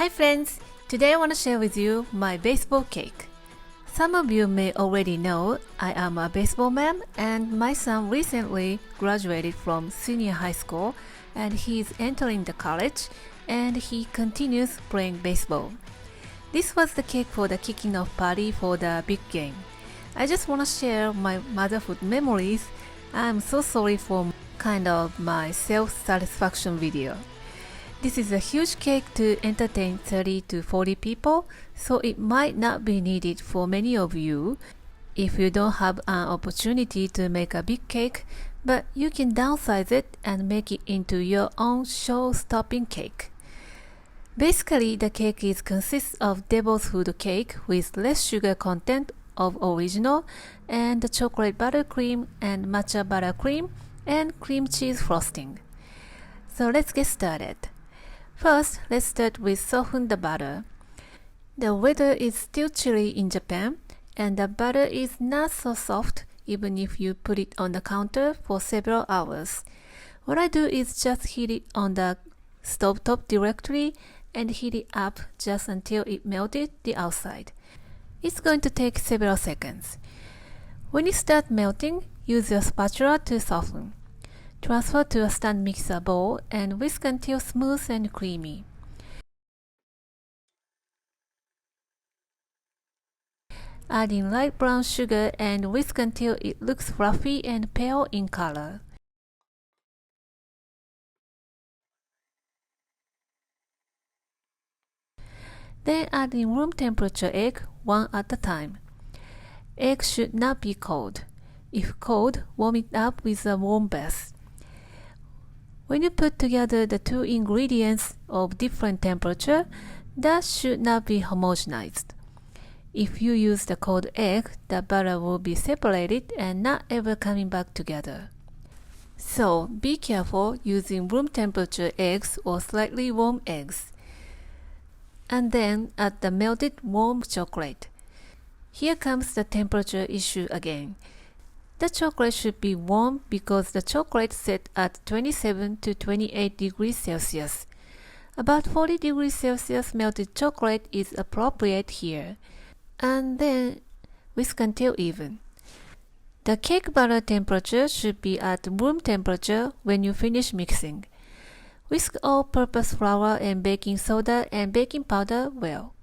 Hi friends! Today I want to share with you my baseball cake. Some of you may already know I am a baseball man and my son recently graduated from senior high school and he is entering the college and he continues playing baseball. This was the cake for the kicking off party for the big game. I just want to share my motherhood memories. I'm so sorry for kind of my self-satisfaction video. This is a huge cake to entertain 30 to 40 people, so it might not be needed for many of you if you don't have an opportunity to make a big cake, but you can downsize it and make it into your own show-stopping cake. Basically, the cake consists of devil's food cake with less sugar content of original and the chocolate buttercream and matcha buttercream and cream cheese frosting. So let's get started. First, let's start with soften the butter. The weather is still chilly in Japan and the butter is not so soft even if you put it on the counter for several hours. What I do is just heat it on the stove top directly and heat it up just until it melted the outside. It's going to take several seconds. When it starts melting, use your spatula to soften. Transfer to a stand mixer bowl and whisk until smooth and creamy. Add in light brown sugar and whisk until it looks fluffy and pale in color. Then add in room temperature egg, one at a time. Egg should not be cold. If cold, warm it up with a warm bath. When you put together the two ingredients of different temperature, that should not be homogenized. If you use the cold egg, the butter will be separated and not ever coming back together. So be careful using room temperature eggs or slightly warm eggs. And then add the melted warm chocolate. Here comes the temperature issue again. The chocolate should be warm because the chocolate set at 27 to 28 degrees Celsius. About 40 degrees Celsius melted chocolate is appropriate here. And then whisk until even. The cake batter temperature should be at room temperature when you finish mixing. Whisk all-purpose flour and baking soda and baking powder well.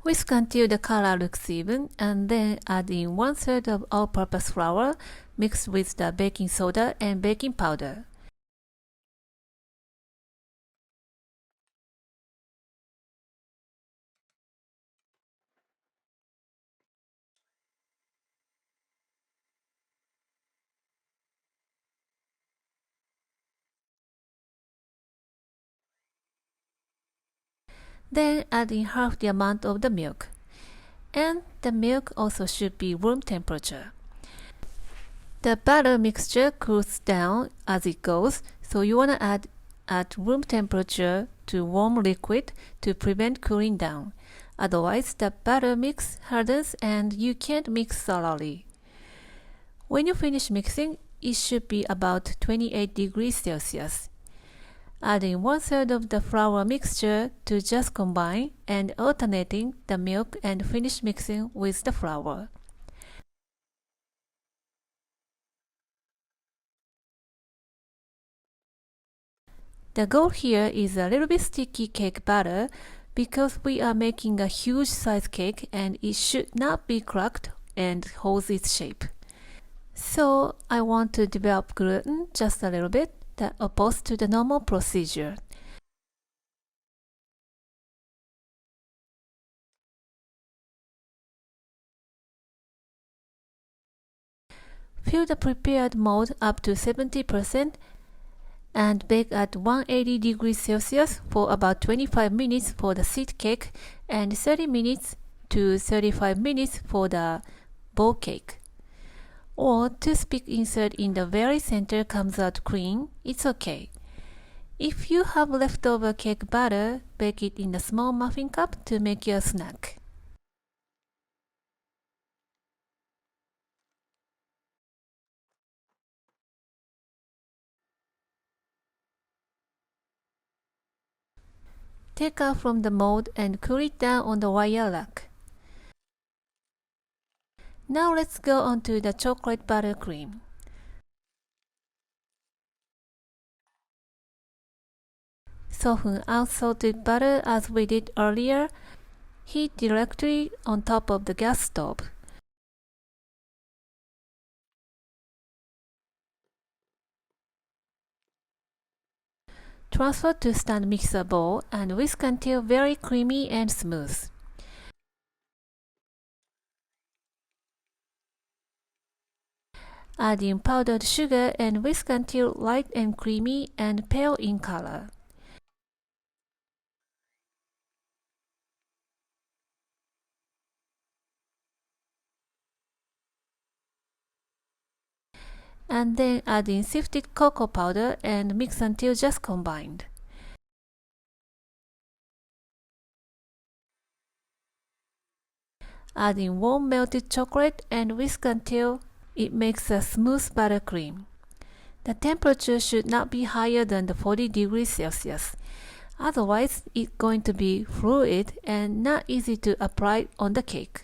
Whisk until the color looks even and then add in 1/3 of all-purpose flour mixed with the baking soda and baking powder. Then add in half the amount of the milk. And the milk also should be room temperature. The batter mixture cools down as it goes, so you want to add at room temperature to warm liquid to prevent cooling down. Otherwise, the batter mix hardens and you can't mix thoroughly. When you finish mixing, it should be about 28 degrees Celsius. Add in 1/3 of the flour mixture to just combine and alternating the milk and finish mixing with the flour. The goal here is a little bit sticky cake batter because we are making a huge size cake and it should not be cracked and hold its shape. So I want to develop gluten just a little bit, that opposed to the normal procedure. Fill the prepared mold up to 70% and bake at 180 degrees Celsius for about 25 minutes for the seed cake and 30 minutes to 35 minutes for the bowl cake. Or toothpick insert in the very center comes out clean, it's okay. If you have leftover cake batter, bake it in a small muffin cup to make your snack. take out from the mold and cool it down on the wire rack. Now let's go on to the chocolate buttercream. Soften unsalted butter as we did earlier. Heat directly on top of the gas stove. Transfer to stand mixer bowl and whisk until very creamy and smooth. Add in powdered sugar and whisk until light and creamy and pale in color. And then add in sifted cocoa powder and mix until just combined. Add in warm melted chocolate and whisk until it makes a smooth buttercream. The temperature should not be higher than the 40 degrees Celsius. Otherwise, it's going to be fluid and not easy to apply on the cake.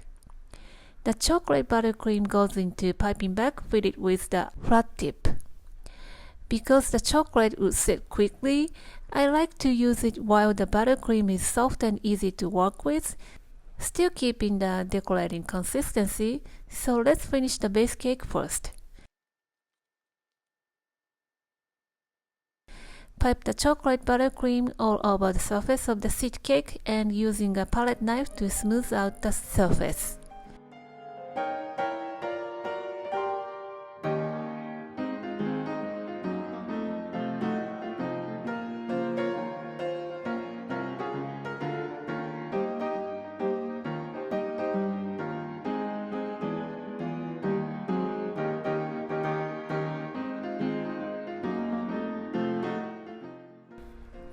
The chocolate buttercream goes into piping bag filled with the flat tip. Because the chocolate would set quickly, I like to use it while the buttercream is soft and easy to work with, still keeping the decorating consistency. So let's finish the base cake first. Pipe the chocolate buttercream all over the surface of the seed cake and using a palette knife to smooth out the surface.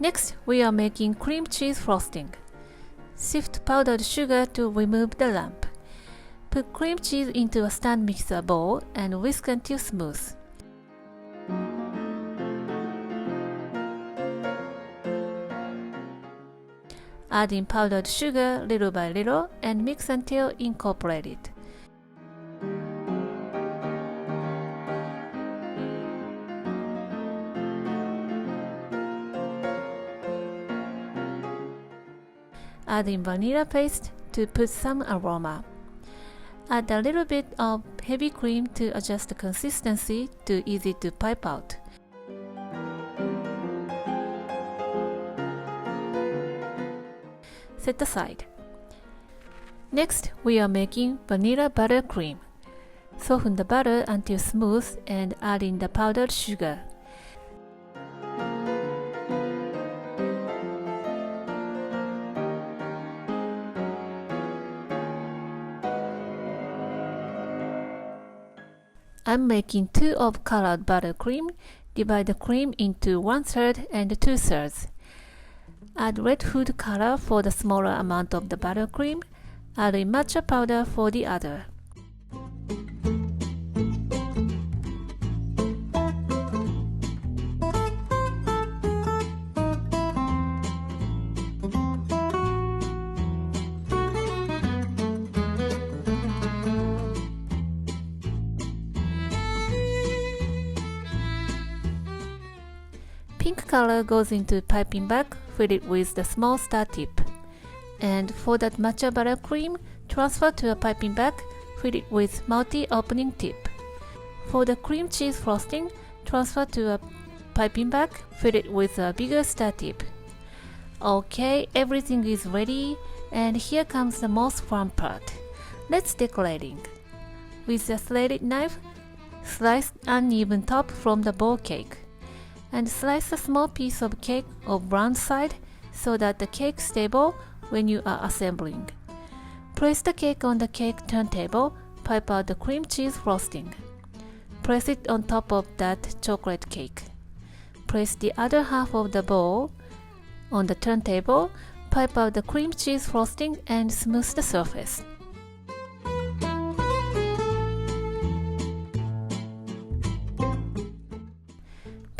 Next, we are making cream cheese frosting. Sift powdered sugar to remove the lump. Put cream cheese into a stand mixer bowl and whisk until smooth. Add in powdered sugar little by little and mix until incorporated. Add in vanilla paste to put some aroma. Add a little bit of heavy cream to adjust the consistency to easy to pipe out. Set aside. Next, we are making vanilla buttercream. Soften the butter until smooth and add in the powdered sugar. I'm making 2 of colored buttercream. Divide the cream into 1/3 and 2/3. Add red food color for the smaller amount of the buttercream. Add in matcha powder for the other. Pink color goes into piping bag filled with the small star tip. And for that matcha buttercream, transfer to a piping bag filled with multi-opening tip. For the cream cheese frosting, transfer to a piping bag filled with a bigger star tip. Okay, everything is ready, and here comes the most fun part. Let's decorating. With a serrated knife, slice uneven top from the bowl cake. And slice a small piece of cake of round side so that the cake is stable when you are assembling. Place the cake on the cake turntable, pipe out the cream cheese frosting. Place it on top of that chocolate cake. Place the other half of the bowl on the turntable, pipe out the cream cheese frosting and smooth the surface.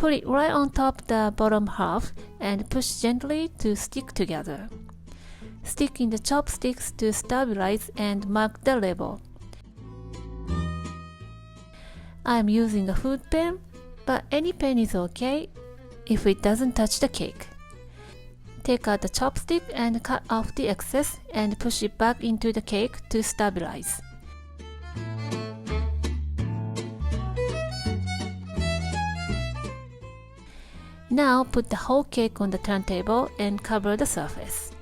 Put it right on top the bottom half and push gently to stick together. Stick in the chopsticks to stabilize and mark the level. I am using a food pen, but any pen is okay if it doesn't touch the cake. Take out the chopstick and cut off the excess and push it back into the cake to stabilize. Now put the whole cake on the turntable and cover the surface.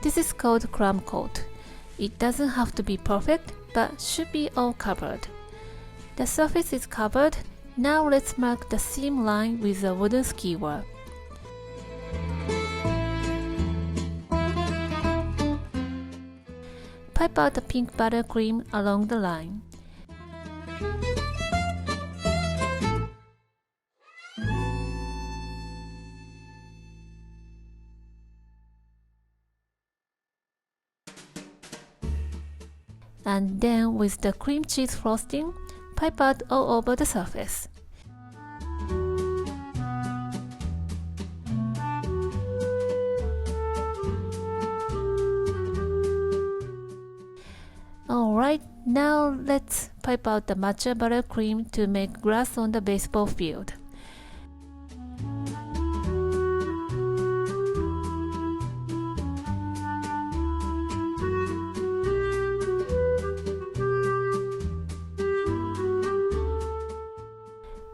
This is called crumb coat. It doesn't have to be perfect, but should be all covered. The surface is covered. Now let's mark the seam line with a wooden skewer. Pipe out the pink buttercream along the line. And then with the cream cheese frosting, pipe out all over the surface. Alright, now let's pipe out the matcha buttercream to make grass on the baseball field.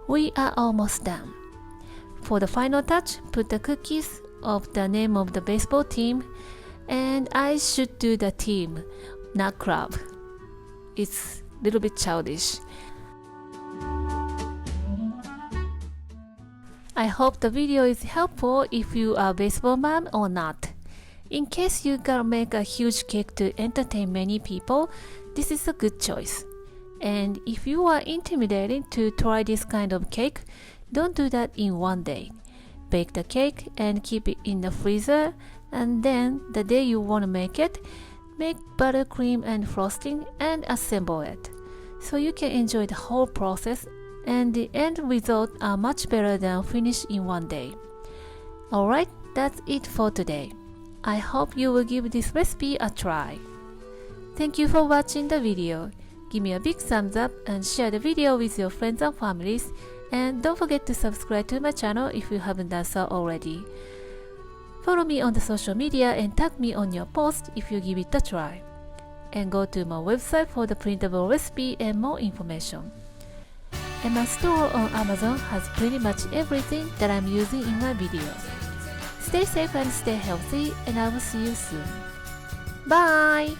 We are almost done. For the final touch, put the cookies of the name of the baseball team, and I should do the team, not club. It's a little bit childish. I hope the video is helpful if you are a baseball mom or not. In case you gotta make a huge cake to entertain many people, this is a good choice. And if you are intimidated to try this kind of cake, don't do that in one day. Bake the cake and keep it in the freezer, and then the day you want to make it, make buttercream and frosting and assemble it. So you can enjoy the whole process, and the end result are much better than finished in one day. Alright, that's it for today. I hope you will give this recipe a try. Thank you for watching the video. Give me a big thumbs up and share the video with your friends and families, and don't forget to subscribe to my channel if you haven't done so already. Follow me on the social media and tag me on your post if you give it a try. And go to my website for the printable recipe and more information. And my store on Amazon has pretty much everything that I'm using in my videos. Stay safe and stay healthy, and I will see you soon. Bye!